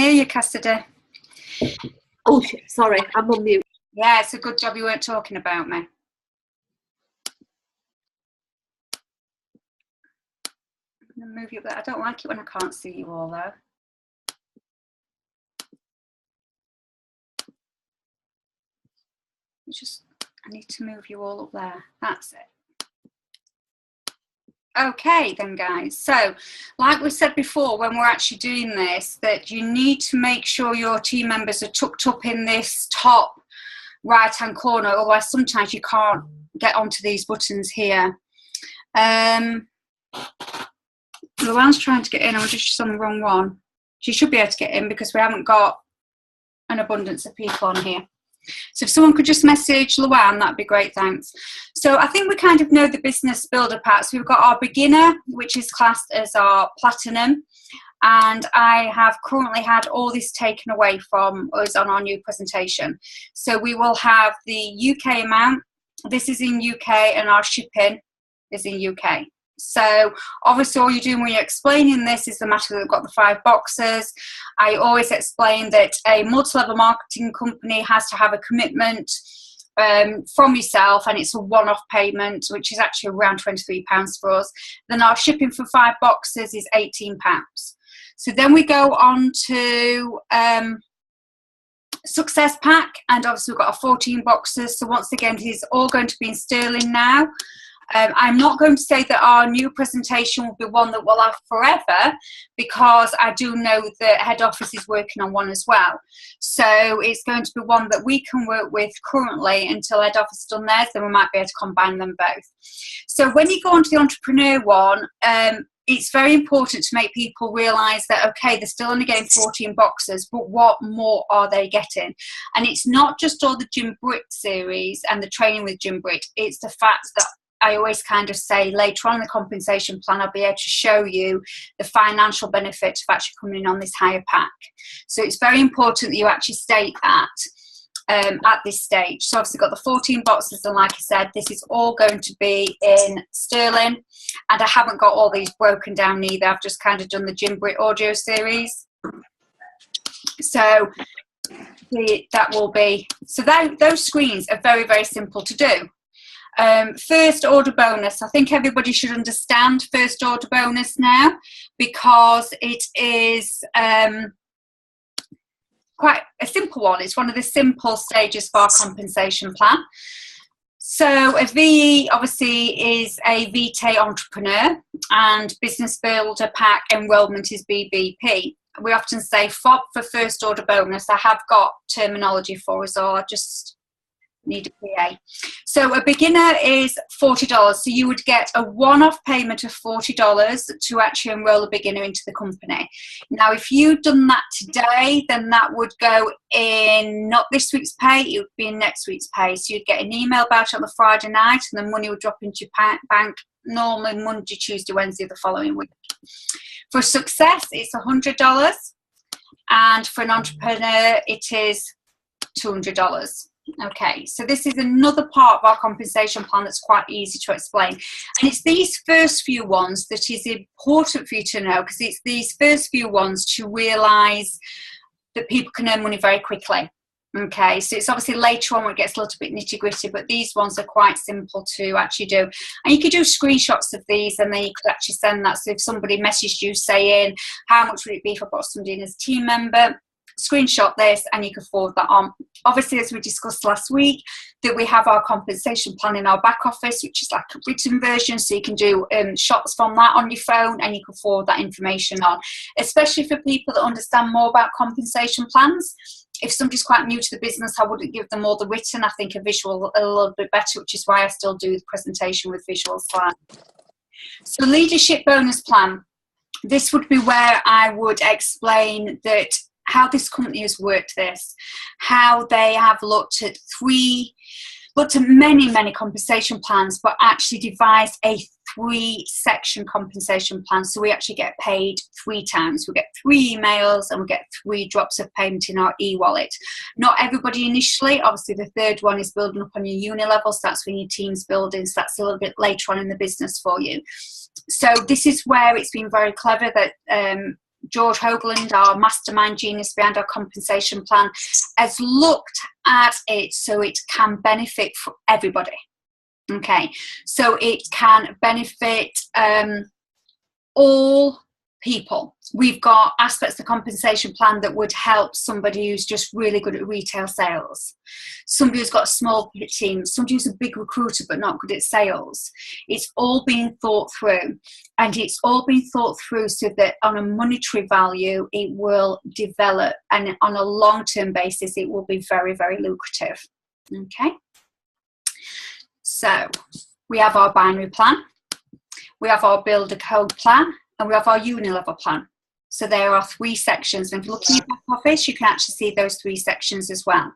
hear you, Cassidy. Oh, sorry, I'm on mute. Yeah, it's a good job you weren't talking about me. I'm going to move you up there. I don't like it when I can't see you all, though. I need to move you all up there. That's it. Okay then, guys, so like we said before, when we're actually doing this, that you need to make sure your team members are tucked up in this top right hand corner, otherwise sometimes you can't get onto these buttons here. Luann's trying to get in. I was just on the wrong one. She should be able to get in because we haven't got an abundance of people on here. So if someone could just message Luann, that'd be great, thanks. So I think we kind of know the business builder part. So we've got our beginner, which is classed as our platinum. And I have currently had all this taken away from us on our new presentation. So we will have the UK amount. This is in UK and our shipping is in UK. So obviously all you're doing when you're explaining this is the matter that we've got the 5 boxes. I always explain that a multi-level marketing company has to have a commitment from yourself, and it's a one-off payment, which is actually around £23 for us. Then our shipping for 5 boxes is £18. So then we go on to Success Pack, and obviously we've got our 14 boxes. So once again, this is all going to be in sterling now. I'm not going to say that our new presentation will be one that we'll have forever, because I do know that head office is working on one as well. So it's going to be one that we can work with currently until head office has done theirs, then we might be able to combine them both. So when you go on to the entrepreneur one, it's very important to make people realise that, okay, they're still only getting 14 boxes, but what more are they getting? And it's not just all the Jim Britt series and the training with Jim Britt, it's the fact that I always kind of say later on in the compensation plan, I'll be able to show you the financial benefit of actually coming in on this higher pack. So it's very important that you actually state that at this stage. So obviously got the 14 boxes, and like I said, this is all going to be in sterling, and I haven't got all these broken down either. I've just kind of done the Jim Britt audio series. So that will be, so those screens are very, very simple to do. First order bonus, I think everybody should understand first order bonus now, because it is quite a simple one. It's one of the simple stages for our compensation plan. So a VE obviously is a VTE entrepreneur, and business builder pack enrollment is BBP. We often say FOB for first order bonus. I have got terminology for us all. I just need a PA. So a beginner is $40. So you would get a one-off payment of $40 to actually enroll a beginner into the company. Now, if you'd done that today, then that would go in not this week's pay, it would be in next week's pay. So you'd get an email about it on the Friday night, and the money would drop into your bank normally Monday, Tuesday, Wednesday the following week. For success, it's $100. And for an entrepreneur, it is $200. Okay, so this is another part of our compensation plan that's quite easy to explain. And it's these first few ones that is important for you to know, because it's these first few ones to realise that people can earn money very quickly. Okay, so it's obviously later on when it gets a little bit nitty gritty, but these ones are quite simple to actually do. And you could do screenshots of these, and then you could actually send that. So if somebody messaged you saying, how much would it be if I got somebody in as a team member? Screenshot this and you can forward that on. Obviously, as we discussed last week, that we have our compensation plan in our back office, which is like a written version, so you can do shots from that on your phone and you can forward that information on, especially for people that understand more about compensation plans. If somebody's quite new to the business, I wouldn't give them all the written. I think a visual a little bit better, which is why I still do the presentation with visual slides. So leadership bonus plan, this would be where I would explain that how this company has worked this, how they have looked at many compensation plans, but actually devised a 3-section compensation plan. So we actually get paid 3 times. We get 3 emails and we get 3 drops of payment in our e-wallet. Not everybody initially. Obviously, the third one is building up on your uni level. So that's when your team's building. So that's a little bit later on in the business for you. So this is where it's been very clever that George Hoagland, our mastermind genius behind our compensation plan, has looked at it so it can benefit for everybody. Okay, so it can benefit all people. We've got aspects of the compensation plan that would help somebody who's just really good at retail sales, somebody who's got a small team, somebody who's a big recruiter but not good at sales. It's all being thought through, and it's all being thought through so that on a monetary value it will develop, and on a long-term basis it will be very, very lucrative. Okay, so we have our binary plan, we have our build a code plan, and we have our unilevel plan. So there are 3 sections, and if you look in your back office, you can actually see those 3 sections as well.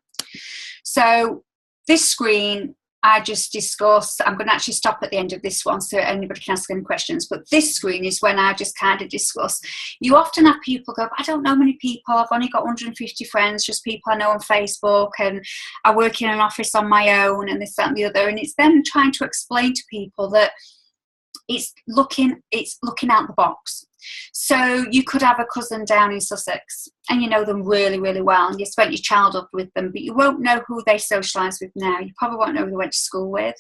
So this screen I just discussed. I'm going to actually stop at the end of this one so anybody can ask any questions, but this screen is when I just kind of discuss. You often have people go, I don't know many people, I've only got 150 friends, just people I know on Facebook, and I work in an office on my own, and this, that and the other. And it's then trying to explain to people that it's looking out the box. So you could have a cousin down in Sussex and you know them really, really well, and you spent your childhood with them, but you won't know who they socialise with now. You probably won't know who they went to school with,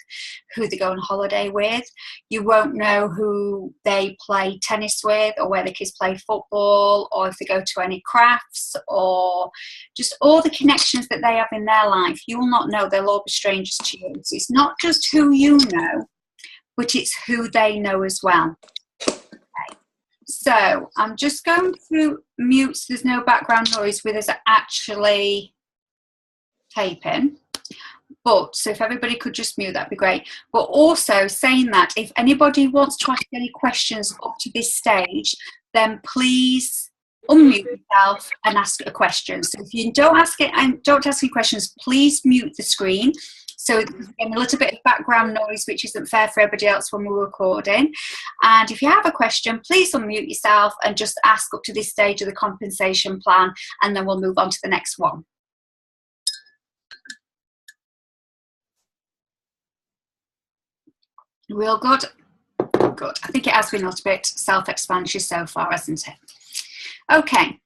who they go on holiday with. You won't know who they play tennis with, or where the kids play football, or if they go to any crafts, or just all the connections that they have in their life. You will not know. They'll all be strangers to you. So it's not just who you know, but it's who they know as well. Okay. So I'm just going through mute so there's no background noise with us actually taping. But so if everybody could just mute, that'd be great. But also saying that if anybody wants to ask any questions up to this stage, then please unmute yourself and ask a question. So if you don't ask any questions, please mute the screen. So a little bit of background noise, which isn't fair for everybody else when we're recording. And if you have a question, please unmute yourself and just ask up to this stage of the compensation plan, and then we'll move on to the next one. Real good? Good. I think it has been a little bit self-explanatory so far, hasn't it? Okay.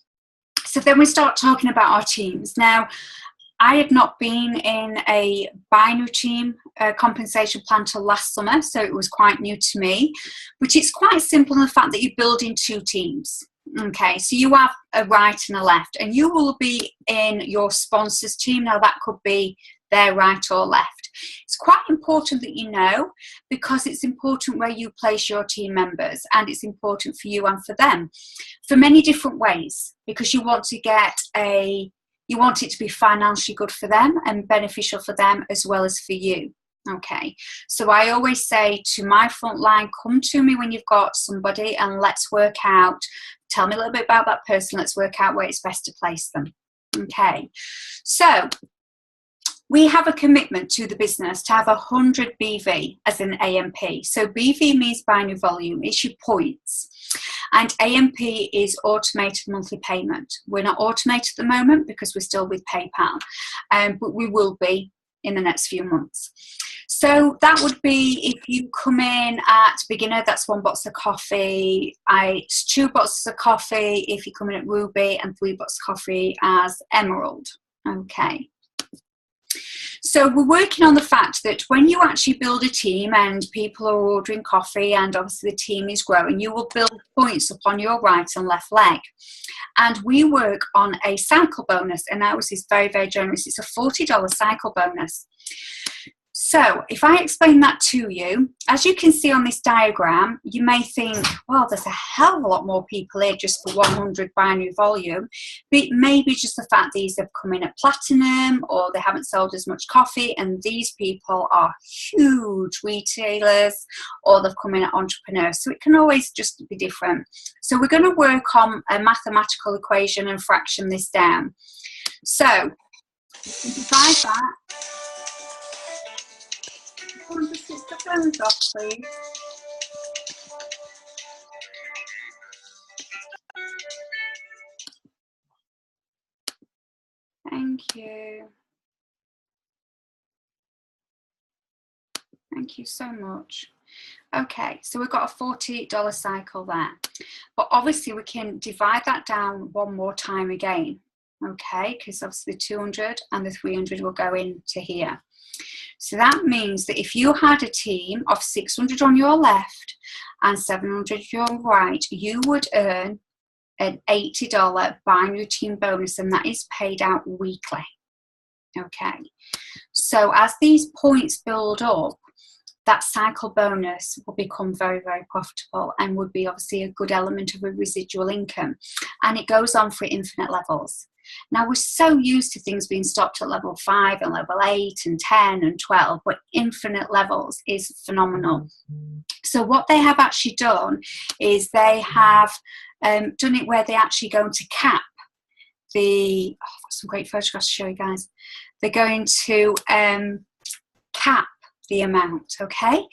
So then we start talking about our teams. Now, I had not been in a binary team compensation plan till last summer, so it was quite new to me. But it's quite simple in the fact that you build in 2 teams. Okay, so you have a right and a left, and you will be in your sponsor's team. Now that could be their right or left. It's quite important that you know, because it's important where you place your team members, and it's important for you and for them for many different ways, because you want it to be financially good for them and beneficial for them as well as for you. Okay, so I always say to my front line, come to me when you've got somebody and let's work out, tell me a little bit about that person, let's work out where it's best to place them. Okay, so we have a commitment to the business to have 100 BV as an AMP. So BV means binary volume, it's your points. And AMP is automated monthly payment. We're not automated at the moment because we're still with PayPal, but we will be in the next few months. So that would be if you come in at beginner, that's 1 box of coffee. It's 2 boxes of coffee if you come in at Ruby, and 3 boxes of coffee as Emerald. Okay. So we're working on the fact that when you actually build a team and people are ordering coffee and obviously the team is growing, you will build points upon your right and left leg. And we work on a cycle bonus, and ours is very, very generous. It's a $40 cycle bonus. So if I explain that to you, as you can see on this diagram, you may think, well, there's a hell of a lot more people here just for 100 binary volume. But maybe just the fact these have come in at platinum, or they haven't sold as much coffee, and these people are huge retailers, or they've come in at entrepreneurs. So it can always just be different. So we're going to work on a mathematical equation and fraction this down. So divide that. Just switch the phones off, please. Thank you. Thank you so much. Okay, so we've got a $40 cycle there. But obviously we can divide that down one more time again. Okay, because obviously the 200 and the 300 will go into here. So that means that if you had a team of 600 on your left and 700 on your right, you would earn an $80 binary team bonus, and that is paid out weekly. Okay, so as these points build up, that cycle bonus will become very, very profitable and would be obviously a good element of a residual income. And it goes on for infinite levels. Now, we're so used to things being stopped at level 5 and level 8 and 10 and 12, but infinite levels is phenomenal. So what they have actually done is they have done it where they're actually going to cap the, I've got some great photographs to show you guys. They're going to cap the amount. Okay,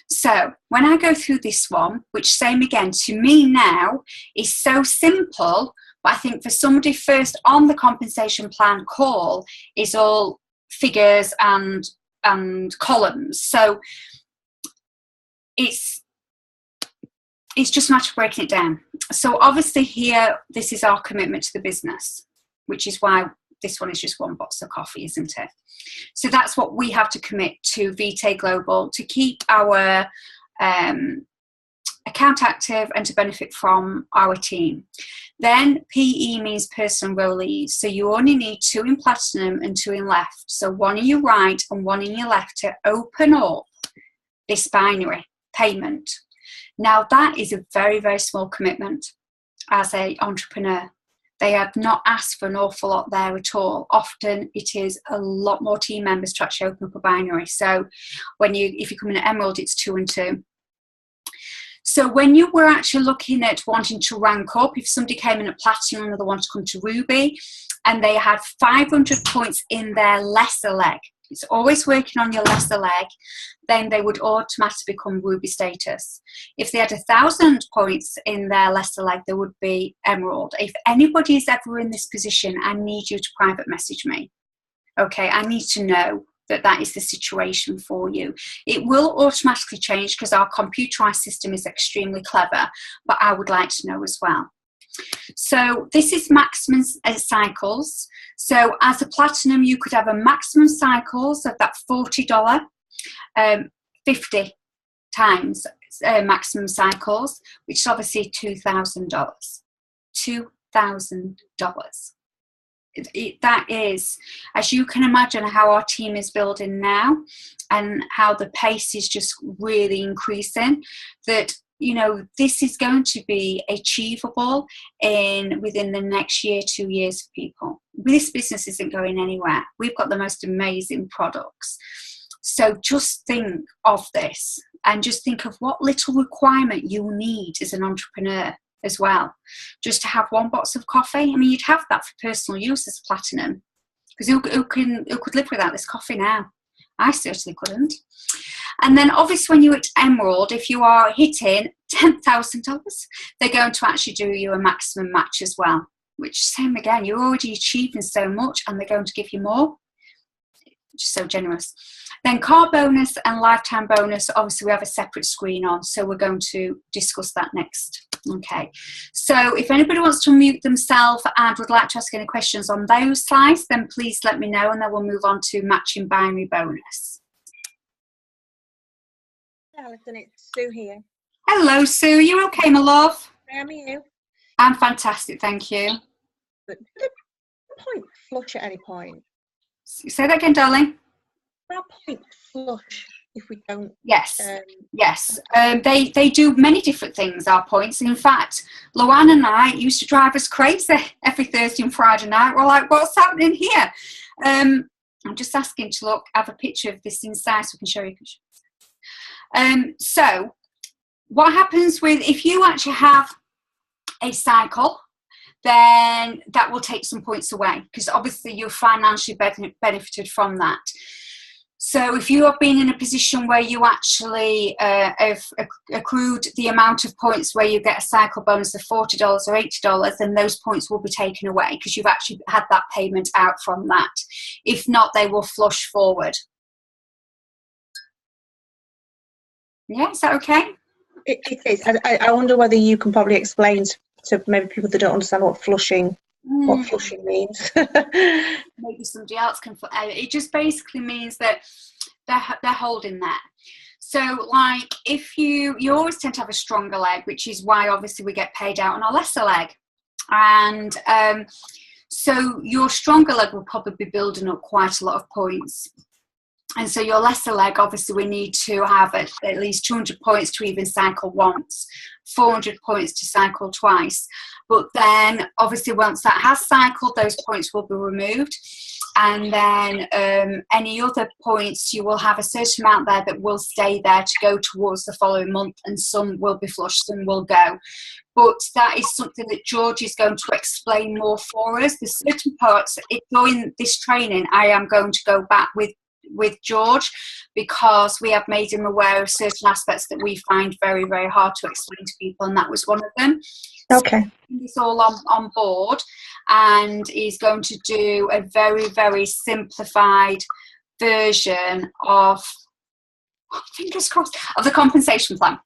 so when I go through this one, which same again to me now is so simple, but I think for somebody first on the compensation plan call is all figures and columns, so it's just a matter of breaking it down. So obviously here, this is our commitment to the business, which is why this one is just one box of coffee, isn't it? So that's what we have to commit to VTE Global to keep our account active and to benefit from our team. Then PE means person enrollees. So you only need 2 in platinum and 2 in left. So 1 in your right and 1 in your left to open up this binary payment. Now that is a very, very small commitment as an entrepreneur. They have not asked for an awful lot there at all. Often it is a lot more team members to actually open up a binary. So if you come in at Emerald, it's 2 and 2. So when you were actually looking at wanting to rank up, if somebody came in at Platinum and they wanted to come to Ruby and they had 500 points in their lesser leg, it's always working on your lesser leg, then they would automatically become Ruby status. If they had 1,000 points in their lesser leg, they would be Emerald. If anybody is ever in this position, I need you to private message me. Okay, I need to know that is the situation for you. It will automatically change because our computerized system is extremely clever, but I would like to know as well. So this is maximum cycles. So as a platinum, you could have a maximum cycles of that $40, 50 times maximum cycles, which is obviously $2,000. $2,000. That is, as you can imagine, how our team is building now and how the pace is just really increasing, that this is going to be achievable within the next year, 2 years for people. This business isn't going anywhere. We've got the most amazing products. So just think of this and just think of what little requirement you need as an entrepreneur as well. Just to have 1 box of coffee. I mean, you'd have that for personal use as platinum, because who could live without this coffee now? I certainly couldn't. And then obviously when you're at Emerald, if you are hitting $10,000, they're going to actually do you a maximum match as well, which same again, you're already achieving so much and they're going to give you more. Just so generous. Then car bonus and lifetime bonus, obviously we have a separate screen on, so we're going to discuss that next. Okay, so if anybody wants to unmute themselves and would like to ask any questions on those slides, then please let me know and then we'll move on to matching binary bonus. Alison, it's Sue here. Hello Sue, you okay my love? How are you? I'm fantastic, thank you. But did a point flush at any point? Say that again, darling. Our point flush if we don't. Yes, yes. They do many different things, our points. In fact, Luann and I used to drive us crazy every Thursday and Friday night. We're like, what's happening here? I'm just asking to have a picture of this inside so we can show you. So what happens if you actually have a cycle, then that will take some points away because obviously you're financially benefited from that. So if you have been in a position where you actually have accrued the amount of points where you get a cycle bonus of $40 or $80, then those points will be taken away because you've actually had that payment out from that. If not, they will flush forward. Yeah, is that okay? It is. I wonder whether you can probably explain to maybe people that don't understand what flushing means. Maybe somebody else can. It just basically means that they're holding that. So, like, if you always tend to have a stronger leg, which is why obviously we get paid out on our lesser leg, and so your stronger leg will probably be building up quite a lot of points. And so your lesser leg, obviously, we need to have at least 200 points to even cycle once, 400 points to cycle twice. But then, obviously, once that has cycled, those points will be removed. And then any other points, you will have a certain amount there that will stay there to go towards the following month, and some will be flushed, some will go. But that is something that George is going to explain more for us. There's certain parts, during this training, I am going to go back with George, because we have made him aware of certain aspects that we find very, very hard to explain to people, and that was one of them. Okay. So he's all on board, and he's going to do a very, very simplified version of, fingers crossed, of the compensation plan.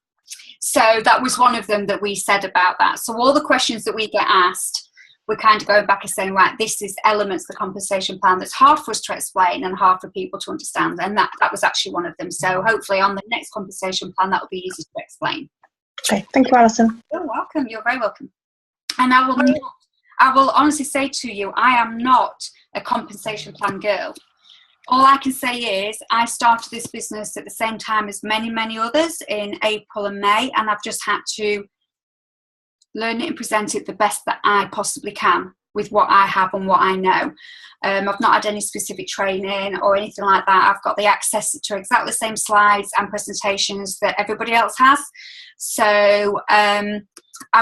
So that was one of them that we said about that. So all the questions that we get asked, we're kind of going back and saying, right, this is elements of the compensation plan that's hard for us to explain and hard for people to understand. And that was actually one of them. So hopefully on the next compensation plan, that will be easy to explain. Okay, thank you, Alison. You're welcome. You're very welcome. And I will honestly say to you, I am not a compensation plan girl. All I can say is I started this business at the same time as many, many others in April and May, and I've just had to learn it and present it the best that I possibly can with what I have and what I know. I've not had any specific training or anything like that. I've got the access to exactly the same slides and presentations that everybody else has. So I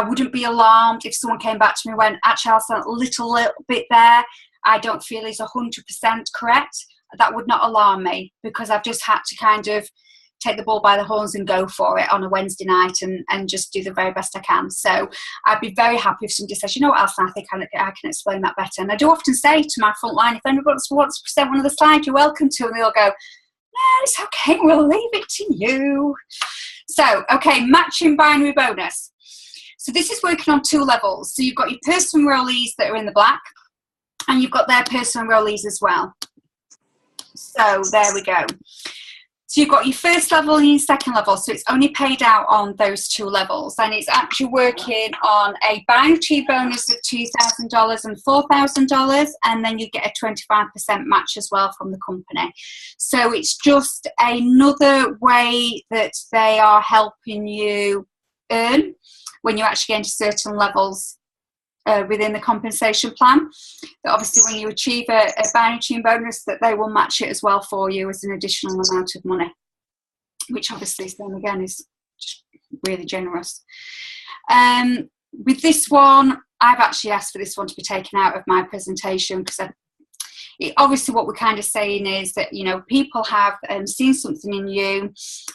wouldn't be alarmed if someone came back to me and went, actually, Alison, a little bit there, I don't feel is 100% correct. That would not alarm me, because I've just had to kind of take the ball by the horns and go for it on a Wednesday night and just do the very best I can. So I'd be very happy if somebody says, you know what, Alison, I think I can explain that better. And I do often say to my front line, if anybody wants to present one of the slides, you're welcome to. And they'll go, no, it's okay, we'll leave it to you. So, okay, matching binary bonus. So this is working on two levels. So you've got your personal enrollees that are in the black, and you've got their personal enrollees as well. So there we go. So you've got your first level and your second level. So it's only paid out on those two levels. And it's actually working on a binary tree bonus of $2,000 and $4,000. And then you get a 25% match as well from the company. So it's just another way that they are helping you earn when you actually get into certain levels within the compensation plan. That obviously when you achieve a binary tree bonus, that they will match it as well for you as an additional amount of money, which obviously then again is just really generous. With this one, I've actually asked for this one to be taken out of my presentation, because obviously what we're kind of saying is that, you know, people have seen something in you,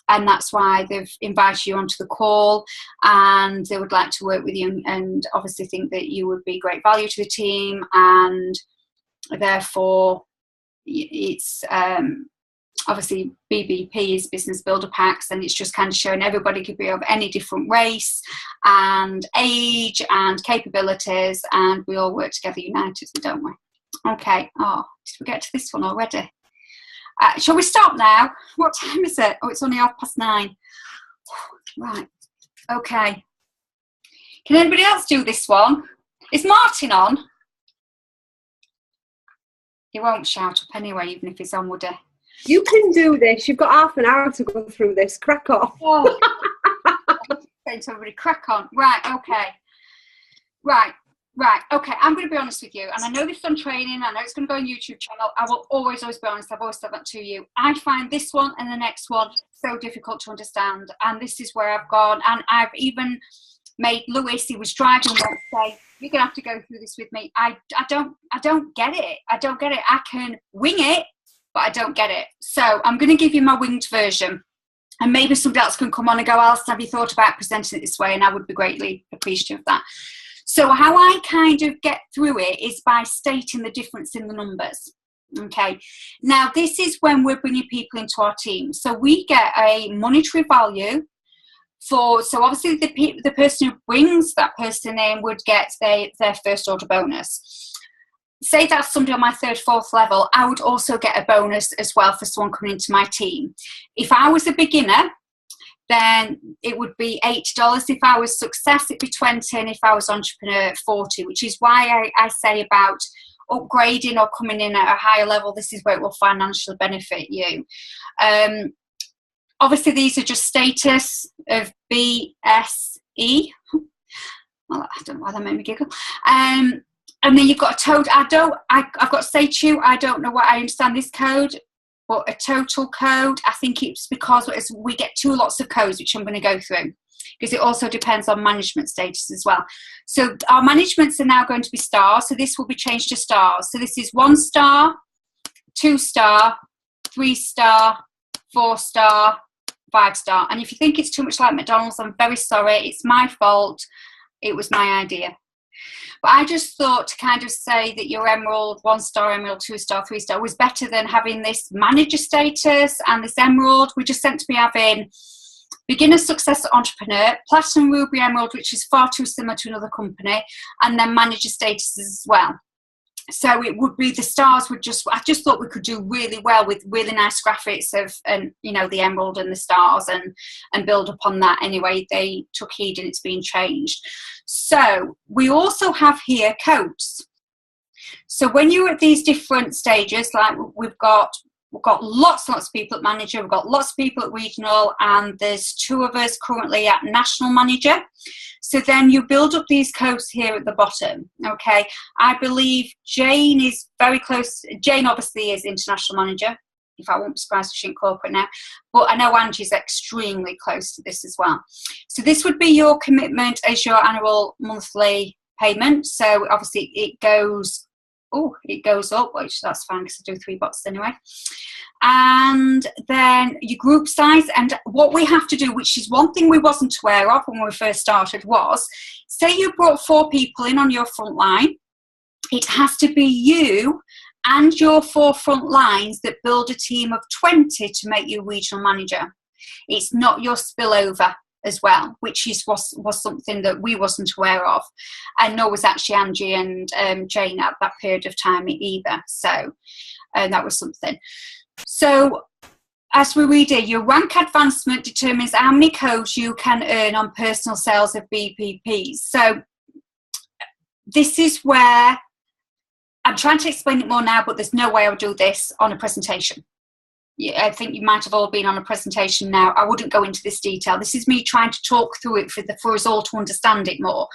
and that's why they've invited you onto the call, and they would like to work with you, and obviously think that you would be great value to the team, and therefore it's obviously BBP is Business Builder Packs, and it's just kind of showing everybody could be of any different race and age and capabilities, and we all work together united, don't we? Okay. Oh, did we get to this one already? Shall we stop now? What time is it? Oh, it's only 9:30. Right. Okay. Can anybody else do this one? Is Martin on? He won't shout up anyway, even if he's on, would he? You can do this. You've got half an hour to go through this. Crack on. Oh. Saying to everybody, crack on. Right. Okay. Right. Okay, I'm going to be honest with you, and I know this is on training, I know it's going to go on YouTube channel. I will always be honest. I've always said that to you. I find this one and the next one so difficult to understand, and this is where I've gone, and I've even made Lewis, he was driving, say, you're going to have to go through this with me. I don't get it. I don't get it. I can wing it, but I don't get it. So I'm going to give you my winged version, and maybe somebody else can come on and go, Alison, have you thought about presenting it this way? And I would be greatly appreciative of that. So how I kind of get through it is by stating the difference in the numbers. Okay, now this is when we're bringing people into our team. So we get a monetary value for, so obviously the person who brings that person in would get their first order bonus. Say that's somebody on my third, fourth level, I would also get a bonus as well for someone coming into my team. If I was a beginner, then it would be $8. If I was success, it'd be 20, and if I was entrepreneur, 40, which is why I say about upgrading or coming in at a higher level. This is where it will financially benefit you. Obviously, these are just status of BSE. Well, I don't know why that made me giggle. And then you've got a total. I've got to say to you, I don't know what I understand this code, but a total code. I think it's because we get two lots of codes, which I'm going to go through, because it also depends on management status as well. So our managements are now going to be stars. So this will be changed to stars. So this is 1 star, 2 star, 3 star, 4 star, 5 star. And if you think it's too much like McDonald's, I'm very sorry. It's my fault. It was my idea. But I just thought to kind of say that your emerald, 1 star emerald, 2 star, 3 star was better than having this manager status and this emerald. We just sent to be having beginner success entrepreneur, platinum ruby emerald, which is far too similar to another company, and then manager statuses as well. So it would be the stars would just, I just thought we could do really well with really nice graphics of, and you know, the emerald and the stars, and build upon that. Anyway, they took heed and it's been changed. So we also have here codes. So when you're at these different stages, like we've got lots and lots of people at manager, we've got lots of people at regional, and there's 2 of us currently at national manager. So then you build up these codes here at the bottom. Okay, I believe Jane is very close. Jane obviously is international manager. If I won't be surprised if she's in corporate now, but I know Angie's extremely close to this as well. So this would be your commitment as your annual monthly payment. So obviously it goes up, which that's fine because I do 3 boxes anyway. And then your group size, and what we have to do, which is one thing we wasn't aware of when we first started, was say you brought 4 people in on your front line, it has to be you and your 4 front lines that build a team of 20 to make you regional manager. It's not your spillover as well, which was something that we wasn't aware of, and nor was actually Angie and Jane at that period of time either. So that was something. So as we read here, your rank advancement determines how many codes you can earn on personal sales of BPPs. So this is where I'm trying to explain it more now, but there's no way I would do this on a presentation. I think you might have all been on a presentation now. I wouldn't go into this detail. This is me trying to talk through it for us all to understand it more.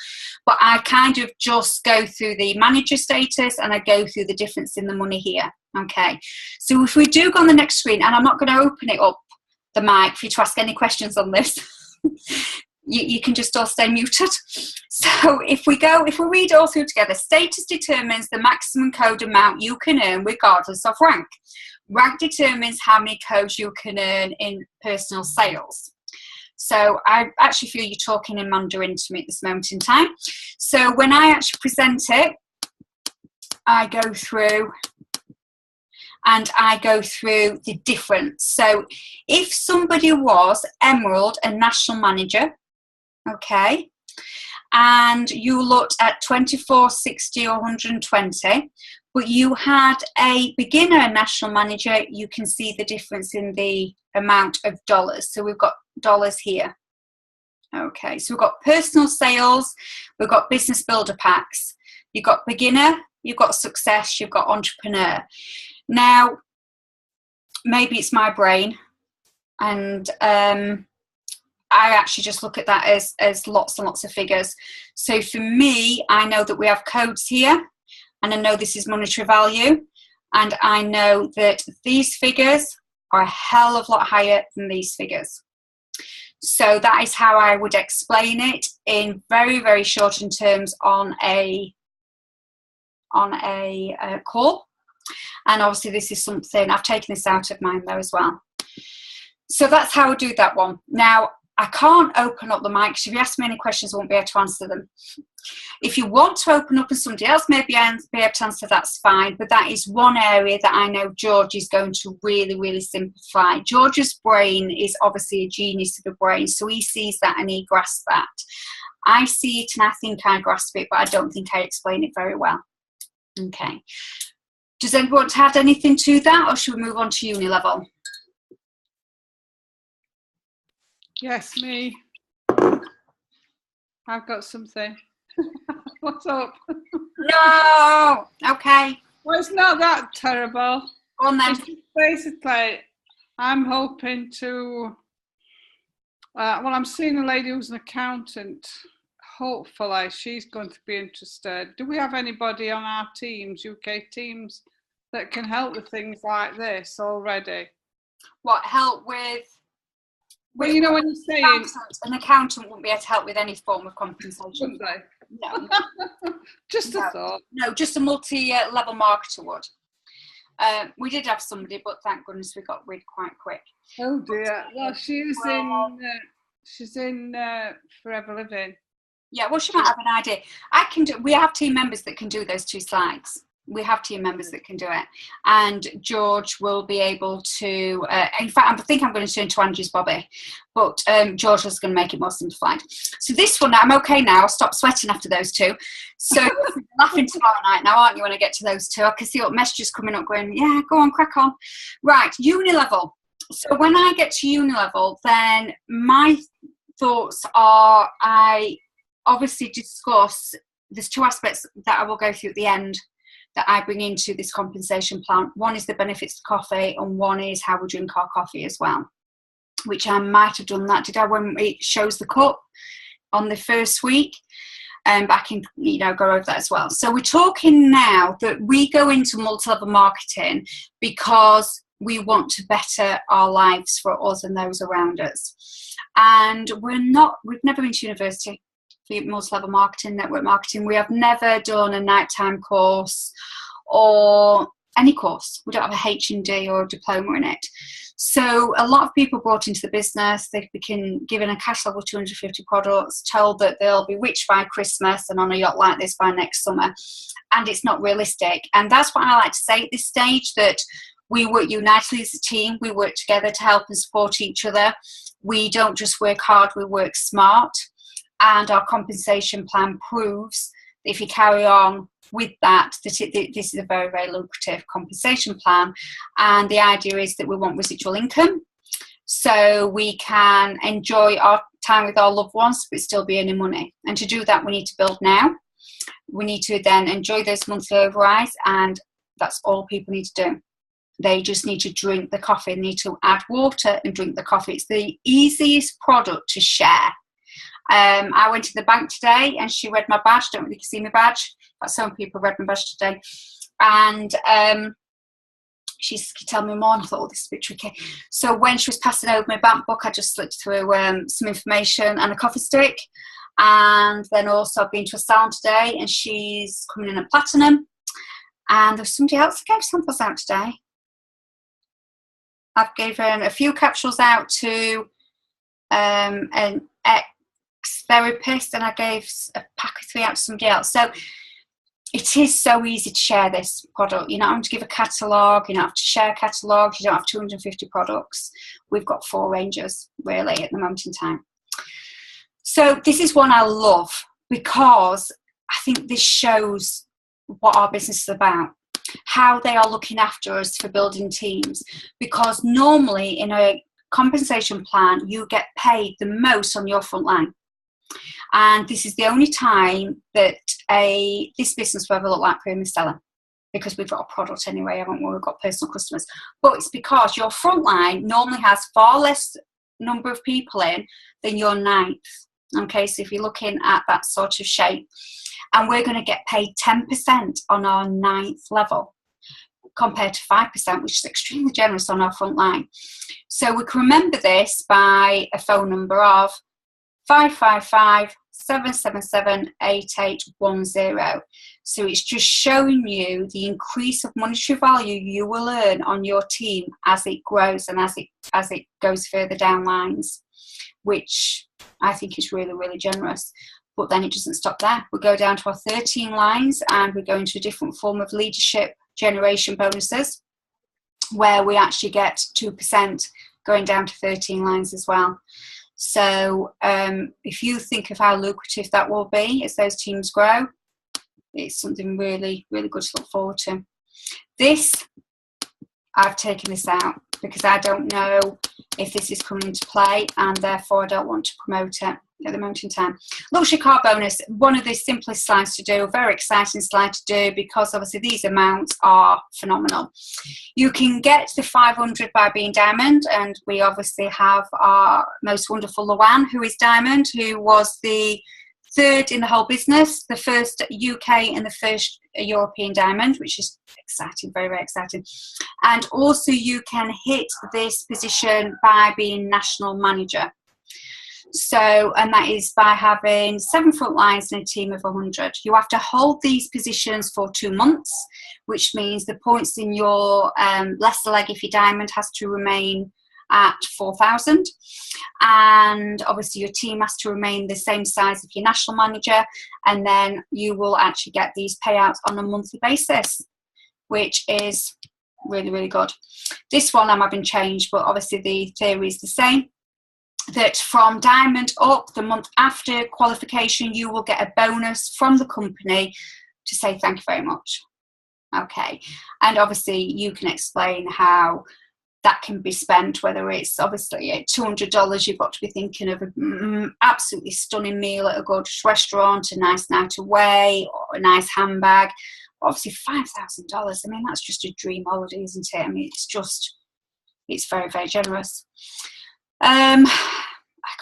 But I kind of just go through the manager status and I go through the difference in the money here. Okay. So if we do go on the next screen, and I'm not going to open it up, the mic, for you to ask any questions on this. You can just all stay muted. So if we read all through together, status determines the maximum code amount you can earn regardless of rank. Rank determines how many codes you can earn in personal sales. So I actually feel you're talking in Mandarin to me at this moment in time. So when I actually present it, I go through the difference. So if somebody was Emerald and National Manager, okay, and you looked at 24, 60 or 120, but you had a beginner and National Manager, you can see the difference in the amount of dollars. So we've got dollars here. Okay, so we've got personal sales, we've got business builder packs, you've got beginner, you've got success, you've got entrepreneur. Now, maybe it's my brain, and I actually just look at that as lots and lots of figures. So for me, I know that we have codes here, and I know this is monetary value, and I know that these figures are a hell of a lot higher than these figures. So that is how I would explain it in very, very short in terms on a call. And obviously this is something, I've taken this out of mine though as well. So that's how I do that one. Now, I can't open up the mic, because if you ask me any questions, I won't be able to answer them. If you want to open up and somebody else may be able to answer, that's fine. But that is one area that I know George is going to really, really simplify. George's brain is obviously a genius of a brain, so he sees that and he grasps that. I see it and I think I grasp it, but I don't think I explain it very well. Okay. Does anyone want to add anything to that, or should we move on to uni level? Yes, me. I've got something. What's up? No. Okay. Well, it's not that terrible. Go on then. It's basically, I'm hoping to. Well, I'm seeing a lady who's an accountant. Hopefully, she's going to be interested. Do we have anybody on our teams, UK teams, that can help with things like this already? What, help with? Well, you know when you're saying an accountant wouldn't be able to help with any form of compensation. Wouldn't they? No. Just a thought. No, just a multi-level marketer would. We did have somebody, but thank goodness we got rid quite quick. Oh dear. Well, she's in Forever Living. Yeah, well, she might have an idea. I can do. We have team members that can do those 2 slides. We have team members that can do it, and George will be able to. In fact, I think I'm going to turn to Andrew's Bobby, but George is going to make it more simplified. So this one, I'm okay now. I'll stop sweating after those 2. So you're laughing tomorrow night now, aren't you? When I get to those 2, I can see what messages coming up. Going, yeah, go on, crack on. Right, uni level. So when I get to uni level, then my thoughts are, I obviously discuss. There's 2 aspects that I will go through at the end that I bring into this compensation plan. One is the benefits to coffee, and one is how we drink our coffee as well, which I might have done that, did I, when it shows the cup on the first week, but I can, go over that as well. So we're talking now that we go into multi-level marketing because we want to better our lives for us and those around us. And we've never been to university for multi-level marketing, network marketing. We have never done a nighttime course or any course. We don't have a H&D or a diploma in it. So a lot of people brought into the business, they've been given a cash level 250 products, told that they'll be rich by Christmas and on a yacht like this by next summer. And it's not realistic. And that's what I like to say at this stage, that we work unitedly as a team. We work together to help and support each other. We don't just work hard, we work smart. And our compensation plan proves that if you carry on with that, this is a very, very lucrative compensation plan. And the idea is that we want residual income, so we can enjoy our time with our loved ones but still be earning money. And to do that, we need to build now. We need to then enjoy those monthly overrides, and that's all people need to do. They just need to drink the coffee, they need to add water and drink the coffee. It's the easiest product to share. I went to the bank today and she read my badge. Don't really see my badge, but some people read my badge today. And she's telling me more, and I thought, oh, this is a bit tricky. So when she was passing over my bank book, I just slipped through some information and a coffee stick. And then also I've been to a salon today and she's coming in at Platinum. And there's somebody else that gave samples out today. I've given a few capsules out to an ex-therapist, and I gave a pack of 3 out to somebody else. So it is so easy to share this product. You don't have to give a catalogue, you don't have to share a catalogue, you don't have 250 products. We've got 4 ranges, really, at the moment in time. So this is one I love because I think this shows what our business is about, how they are looking after us for building teams. Because normally in a compensation plan, you get paid the most on your front line. And this is the only time that this business will ever look like Prima Stella, because we've got a product anyway, haven't we? We've got personal customers. But it's because your front line normally has far less number of people in than your ninth. Okay, so if you're looking at that sort of shape, and we're going to get paid 10% on our 9th level compared to 5%, which is extremely generous on our front line. So we can remember this by a phone number of 555-777-8810. So it's just showing you the increase of monetary value you will earn on your team as it grows and as it goes further down lines. which I think is really, really generous. But then it doesn't stop there. We go down to our 13 lines and we go into a different form of leadership generation bonuses, where we actually get 2% going down to 13 lines as well. So if you think of how lucrative that will be as those teams grow, it's something really, really good to look forward to. This, I've taken this out because I don't know if this is coming into play, and therefore I don't want to promote it at the moment in time. Luxury car bonus, one of the simplest slides to do, very exciting slide to do, because obviously these amounts are phenomenal. You can get the 500 by being diamond, and we obviously have our most wonderful Luan, who is diamond, who was the third in the whole business, the first UK and the first European diamond, which is exciting, very, very exciting. And also you can hit this position by being national manager. So, and that is by having 7 front lines and a team of 100. You have to hold these positions for 2 months, which means the points in your Leicester leg, if you're diamond, has to remain at 4,000, and obviously your team has to remain the same size of your national manager, and then you will actually get these payouts on a monthly basis, which is really, really good. This one I'm having changed, but obviously the theory is the same, that from diamond up, the month after qualification, you will get a bonus from the company to say thank you very much. Okay, and obviously you can explain how that can be spent, whether it's obviously at $200, you've got to be thinking of an absolutely stunning meal at a gorgeous restaurant, a nice night away, or a nice handbag. Obviously $5,000, I mean, that's just a dream holiday, isn't it? I mean, it's very, very generous. I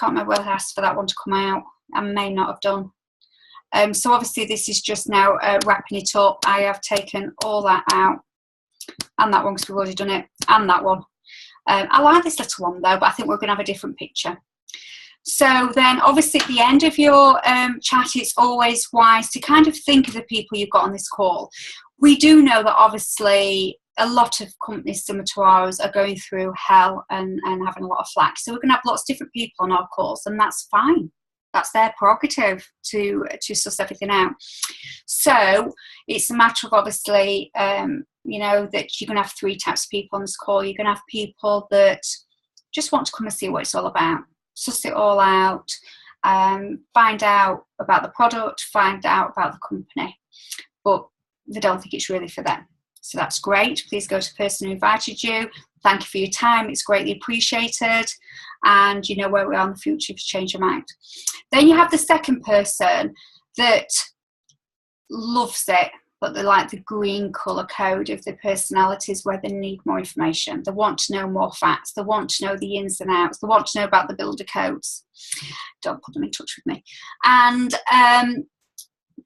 can't remember whether I asked for that one to come out. I may not have done. So obviously this is just now wrapping it up. I have taken all that out, and that one because we've already done it, and that one. I like this little one though, but I think we're going to have a different picture. So then obviously at the end of your chat, it's always wise to kind of think of the people you've got on this call. We do know that obviously a lot of companies similar to ours are going through hell and having a lot of flack. So we're going to have lots of different people on our calls, and that's fine. That's their prerogative to suss everything out. So it's a matter of obviously, you know, that you're going to have 3 types of people on this call. You're going to have people that just want to come and see what it's all about, suss it all out, find out about the product, find out about the company, but they don't think it's really for them. So that's great. Please go to the person who invited you. Thank you for your time. It's greatly appreciated. And you know where we are in the future if you change your mind. Then you have the second person that loves it, but they like the green colour code of the personalities where they need more information. They want to know more facts. They want to know the ins and outs. They want to know about the builder codes. Don't put them in touch with me. And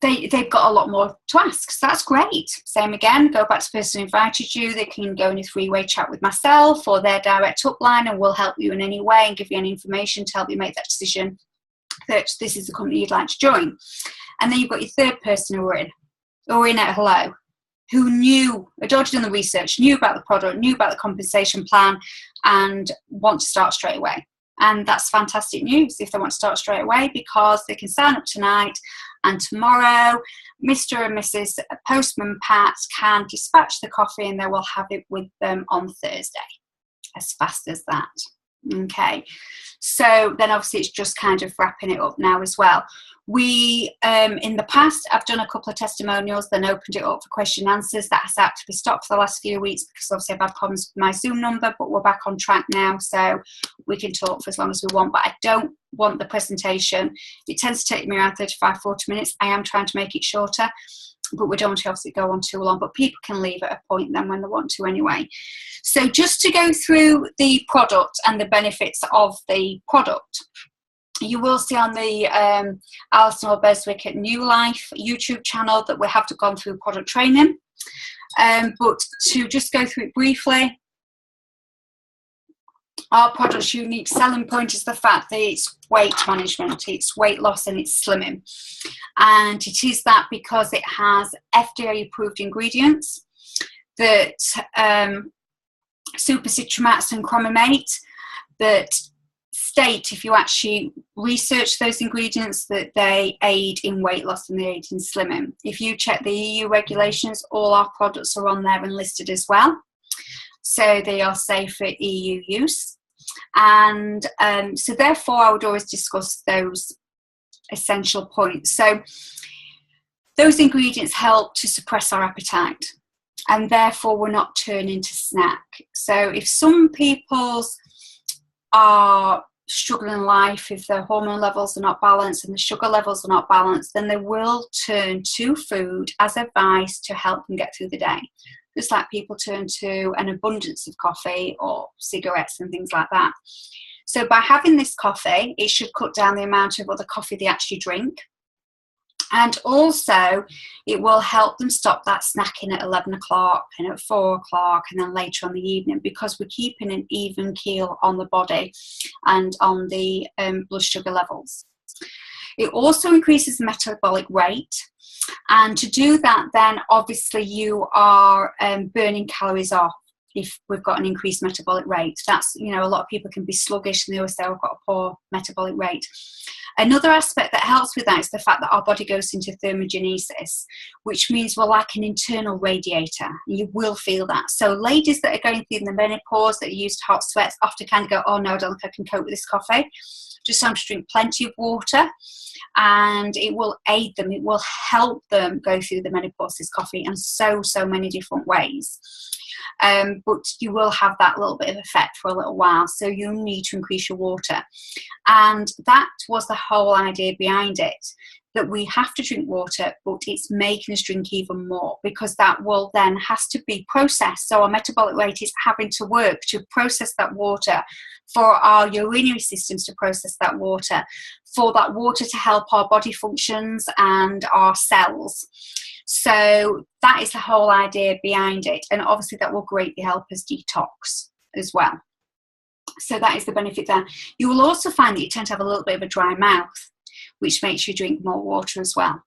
they've got a lot more to ask, so that's great. Same again, go back to the person who invited you. They can go in a 3-way chat with myself or their direct upline, and we'll help you in any way and give you any information to help you make that decision that this is the company you'd like to join. And then you've got your third person who are in at hello, who had already done the research, knew about the product, knew about the compensation plan, and want to start straight away. And that's fantastic news if they want to start straight away, because they can sign up tonight, and tomorrow Mr. and Mrs. Postman Pat can dispatch the coffee and they will have it with them on Thursday. As fast as that. Okay, so then obviously it's just kind of wrapping it up now as well. We, in the past, I've done a couple of testimonials, then opened it up for question and answers. That has had to be stopped for the last few weeks because obviously I've had problems with my Zoom number, but we're back on track now, so we can talk for as long as we want. But I don't want the presentation. It tends to take me around 35, 40 minutes. I am trying to make it shorter, but we don't want to obviously go on too long, but people can leave at a point then when they want to anyway. So just to go through the product and the benefits of the product, you will see on the Alison or Beswick at New Life YouTube channel that we have gone through product training. But to just go through it briefly, our product's unique selling point is the fact that it's weight management, it's weight loss and it's slimming. And it is that because it has FDA approved ingredients that supercitramates and chromamate that state, if you actually research those ingredients, that they aid in weight loss and they aid in slimming. If you check the EU regulations, all our products are on there and listed as well. So they are safe for EU use. And so therefore, I would always discuss those essential points. So those ingredients help to suppress our appetite, and therefore we're not turning to snack. So if some people's are struggling in life, if their hormone levels are not balanced and the sugar levels are not balanced, then they will turn to food as advice to help them get through the day. Just like people turn to an abundance of coffee or cigarettes and things like that. So by having this coffee, it should cut down the amount of other coffee they actually drink. And also, it will help them stop that snacking at 11 o'clock and at 4 o'clock and then later on the evening, because we're keeping an even keel on the body and on the blood sugar levels. It also increases the metabolic rate. And to do that, then obviously you are burning calories off. If we've got an increased metabolic rate, that's, you know, a lot of people can be sluggish and they always say, I've got a poor metabolic rate. Another aspect that helps with that is the fact that our body goes into thermogenesis, which means we're like an internal radiator. You will feel that. So ladies that are going through the menopause, that are used to hot sweats, often kind of go, oh no, I don't think I can cope with this coffee. Just time to drink plenty of water, and it will aid them. It will help them go through the menopause, this coffee, in so many different ways. But you will have that little bit of effect for a little while, so you need to increase your water. And that was the whole idea behind it, that we have to drink water, but it's making us drink even more, because that will then has to be processed. So our metabolic rate is having to work to process that water, for our urinary systems to process that water, for that water to help our body functions and our cells. So that is the whole idea behind it. And obviously that will greatly help us detox as well. So that is the benefit there. You will also find that you tend to have a little bit of a dry mouth, which makes you drink more water as well.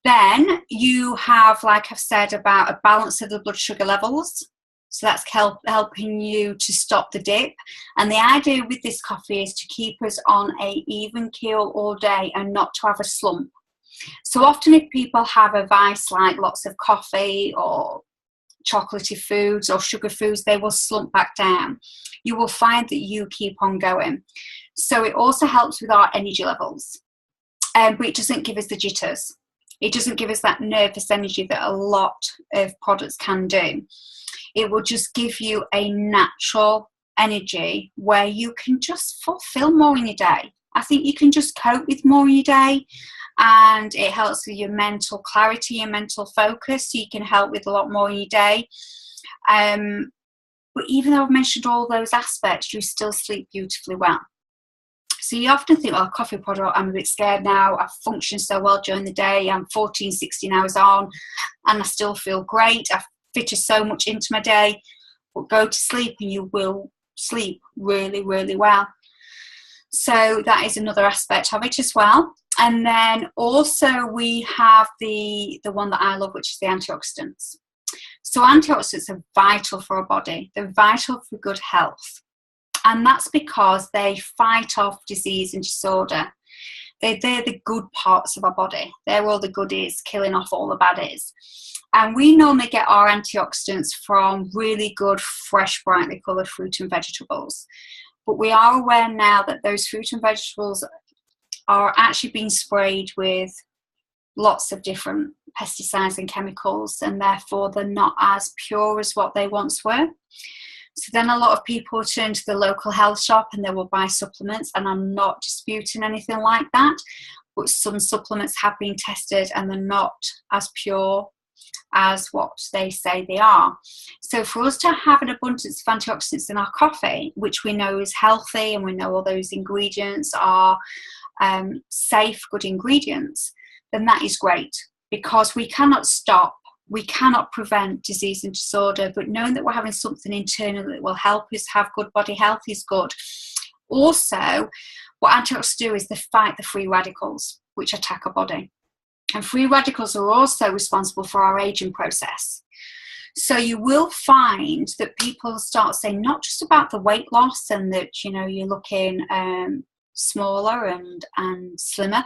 Then you have, like I've said, about a balance of the blood sugar levels. So that's helping you to stop the dip. And the idea with this coffee is to keep us on a even keel all day and not to have a slump. So often if people have a vice like lots of coffee or chocolatey foods or sugar foods, they will slump back down. You will find that you keep on going. So it also helps with our energy levels. But it doesn't give us the jitters. It doesn't give us that nervous energy that a lot of products can do. It will just give you a natural energy where you can just fulfill more in your day. I think you can just cope with more in your day, and it helps with your mental clarity and mental focus, so you can help with a lot more in your day. But even though I've mentioned all those aspects, you still sleep beautifully well. So you often think, well, coffee product, I'm a bit scared now. I function so well during the day. I'm 14, 16 hours on and I still feel great. I fit so much into my day. But go to sleep and you will sleep really, really well. So that is another aspect of it as well. And then also we have the one that I love, which is the antioxidants. So antioxidants are vital for our body. They're vital for good health. And that's because they fight off disease and disorder. They're the good parts of our body. They're all the goodies, killing off all the baddies. And we normally get our antioxidants from really good, fresh, brightly coloured fruit and vegetables. But we are aware now that those fruit and vegetables are actually being sprayed with lots of different pesticides and chemicals, and therefore they're not as pure as what they once were. So then a lot of people turn to the local health shop and they will buy supplements, and I'm not disputing anything like that, but some supplements have been tested and they're not as pure as what they say they are. So for us to have an abundance of antioxidants in our coffee, which we know is healthy and we know all those ingredients are safe, good ingredients, then that is great, because we cannot stop, we cannot prevent disease and disorder, but knowing that we're having something internal that will help us have good body health is good. Also, what antioxidants do is they fight the free radicals, which attack our body. And free radicals are also responsible for our aging process. So you will find that people start saying not just about the weight loss and that, you know, you're looking smaller and slimmer,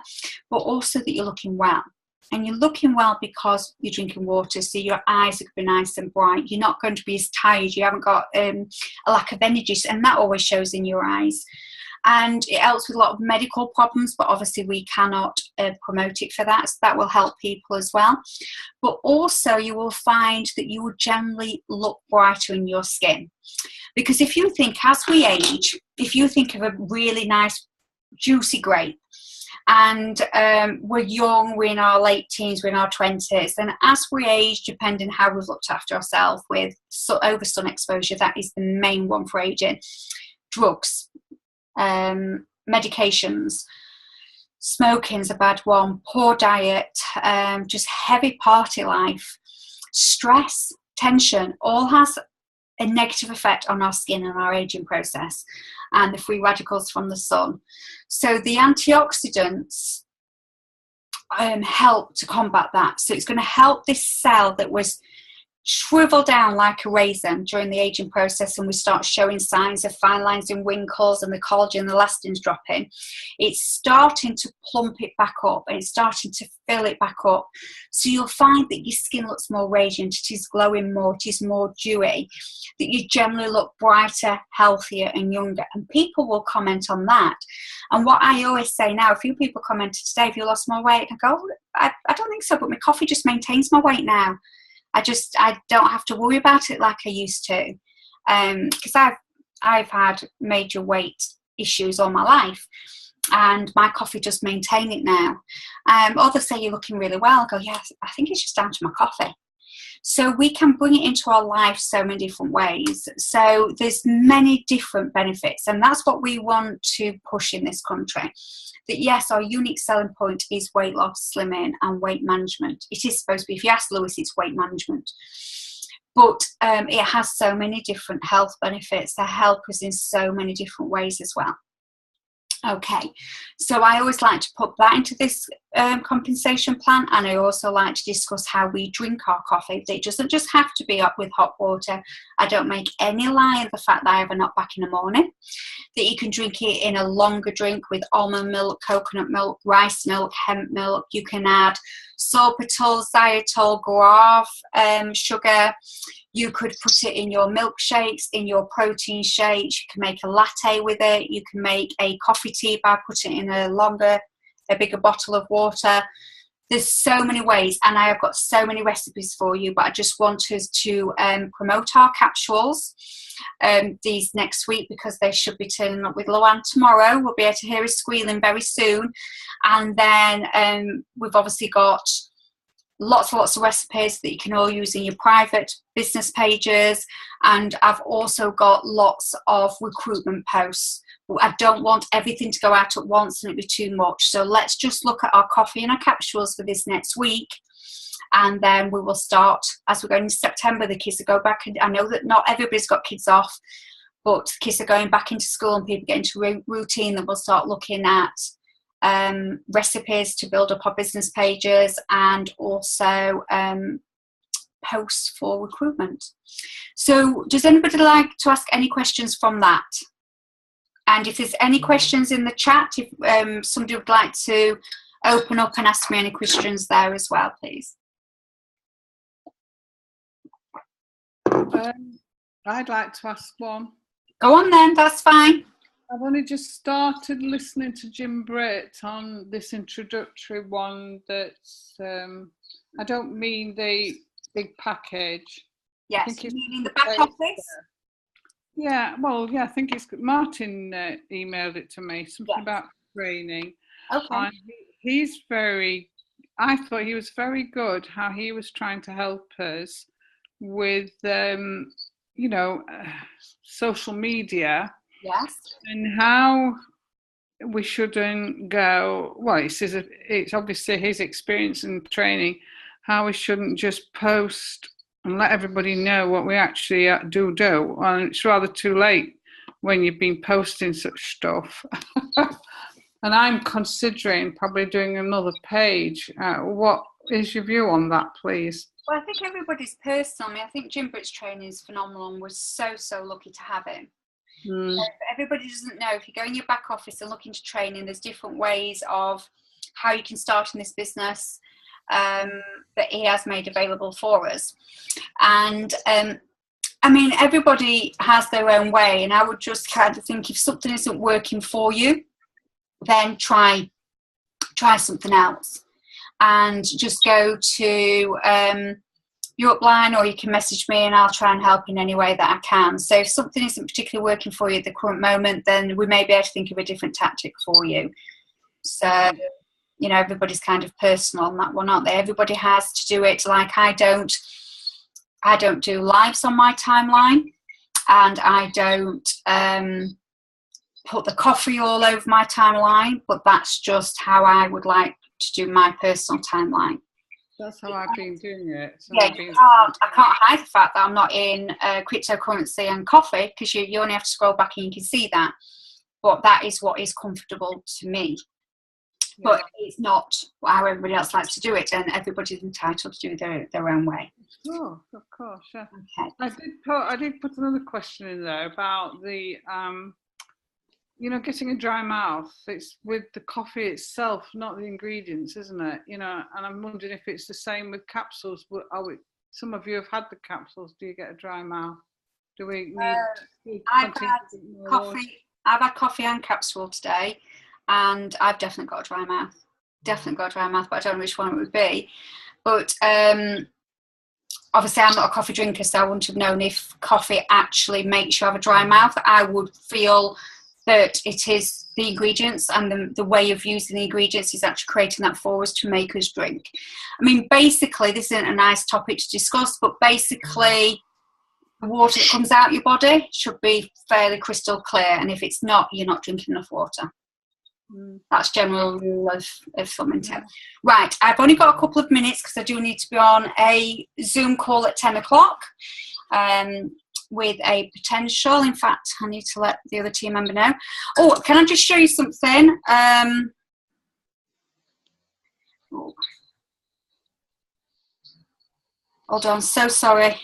but also that you're looking well. And you're looking well because you're drinking water, so your eyes are going to be nice and bright. You're not going to be as tired. You haven't got a lack of energy, and that always shows in your eyes. And it helps with a lot of medical problems, but obviously we cannot promote it for that, so that will help people as well. But also you will find that you will generally look brighter in your skin. Because if you think, as we age, if you think of a really nice juicy grape, and we're young, we're in our late teens, we're in our 20s, and as we age, depending how we've looked after ourselves with over sun exposure, that is the main one for aging. Drugs, medications, smoking's a bad one, poor diet, just heavy party life, stress, tension, all has a negative effect on our skin and our aging process and the free radicals from the sun. So the antioxidants help to combat that. So it's going to help this cell that was shrivel down like a raisin during the aging process, and we start showing signs of fine lines and wrinkles and the collagen, the elastin's dropping. It's starting to plump it back up, and it's starting to fill it back up. So you'll find that your skin looks more radiant, it is glowing more, it is more dewy, that you generally look brighter, healthier and younger, and people will comment on that. And what I always say now, a few people commented today, have you lost more weight? I go, I don't think so, but my coffee just maintains my weight now. I don't have to worry about it like I used to, because I've had major weight issues all my life, and my coffee just maintain it now. Others say you're looking really well. I go, yes, I think it's just down to my coffee. So we can bring it into our life so many different ways. So there's many different benefits, and that's what we want to push in this country. That yes, our unique selling point is weight loss, slimming and weight management. It is supposed to be, if you ask Lewis, it's weight management. But it has so many different health benefits that help us in so many different ways as well. Okay, so I always like to put that into this compensation plan, and I also like to discuss how we drink our coffee. It doesn't just have to be up with hot water. I don't make any lie of the fact that I have a knockback in the morning, that you can drink it in a longer drink with almond milk, coconut milk, rice milk, hemp milk. You can add sorbitol, xylitol, guar, sugar. You could put it in your milkshakes, in your protein shakes. You can make a latte with it. You can make a coffee tea by putting it in a bigger bottle of water. There's so many ways, and I have got so many recipes for you, but I just want us to promote our capsules these next week, because they should be turning up with Luann tomorrow. We'll be able to hear her squealing very soon. And then we've obviously got lots and lots of recipes that you can all use in your private business pages, and I've also got lots of recruitment posts. I don't want everything to go out at once and it'd be too much, so let's just look at our coffee and our capsules for this next week, and then we will start as we're going into September. The kids will go back, and I know that not everybody's got kids off, but kids are going back into school and people get into routine, that we'll start looking at recipes to build up our business pages, and also posts for recruitment. So does anybody like to ask any questions from that? And if there's any questions in the chat, if somebody would like to open up and ask me any questions there as well, please. I'd like to ask one. Go on then, that's fine. I've only just started listening to Jim Britt on this introductory one. That's I don't mean the big package. Yes, you mean the back office? Yeah, well, yeah, I think it's Martin emailed it to me, something about training. Okay. And I thought he was very good, how he was trying to help us with, social media. Yes. And how we shouldn't go, well, it's obviously his experience and training, how we shouldn't just post and let everybody know what we actually do. And it's rather too late when you've been posting such stuff. And I'm considering probably doing another page. What is your view on that, please? Well, I think everybody's personal. I mean, I think Jim Britt's training is phenomenal, and we're so lucky to have him. So everybody doesn't know, if you go in your back office and look into training, there's different ways of how you can start in this business that he has made available for us. And I mean, everybody has their own way, and I would just kind of think, if something isn't working for you, then try something else, and just go to your upline, or you can message me and I'll try and help in any way that I can. So if something isn't particularly working for you at the current moment, then we may be able to think of a different tactic for you. So, you know, everybody's kind of personal on that one, aren't they? Everybody has to do it. Like, I don't do lives on my timeline, and I don't put the coffee all over my timeline, but that's just how I would like to do my personal timeline. That's how I've been doing it. So yeah, I can't hide the fact that I'm not in cryptocurrency and coffee, because you only have to scroll back and you can see that. But that is what is comfortable to me. Yeah. But it's not how everybody else likes to do it, and everybody's entitled to do their own way. Oh, of course, yeah. Okay. I did put another question in there about the you know, getting a dry mouth. It's with the coffee itself, not the ingredients, isn't it? You know, and I'm wondering if it's the same with capsules. Some of you have had the capsules. Do you get a dry mouth? Do we need I've had coffee and capsule today, and I've definitely got a dry mouth. But I don't know which one it would be. But obviously I'm not a coffee drinker, so I wouldn't have known if coffee actually makes you have a dry mouth. I would feel that it is the ingredients, and the way of using the ingredients is actually creating that for us to make us drink. I mean, basically, this isn't a nice topic to discuss, but basically, the water that comes out your body should be fairly crystal clear, and if it's not, you're not drinking enough water. That's general rule of thumb. Right, I've only got a couple of minutes because I do need to be on a Zoom call at 10 o'clock. With a potential. In fact, I need to let the other team member know. Oh, can I just show you something? Hold on, so sorry.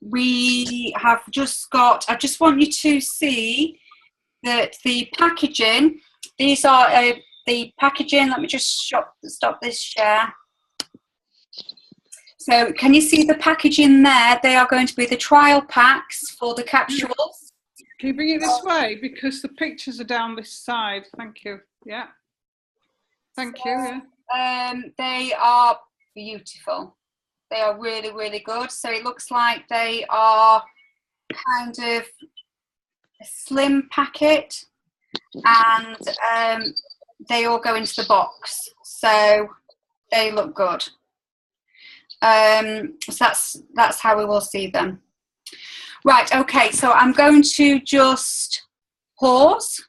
We have just got, I just want you to see that the packaging, these are the packaging. Let me just stop this share. So can you see the packaging there? They are going to be the trial packs for the capsules. Can you bring it this way? Because the pictures are down this side. Thank you. Yeah. Thank you. Yeah. They are beautiful. They are really, really good. So it looks like they are kind of a slim packet, and they all go into the box. So they look good. So that's how we will see them. Right, okay, so I'm going to just pause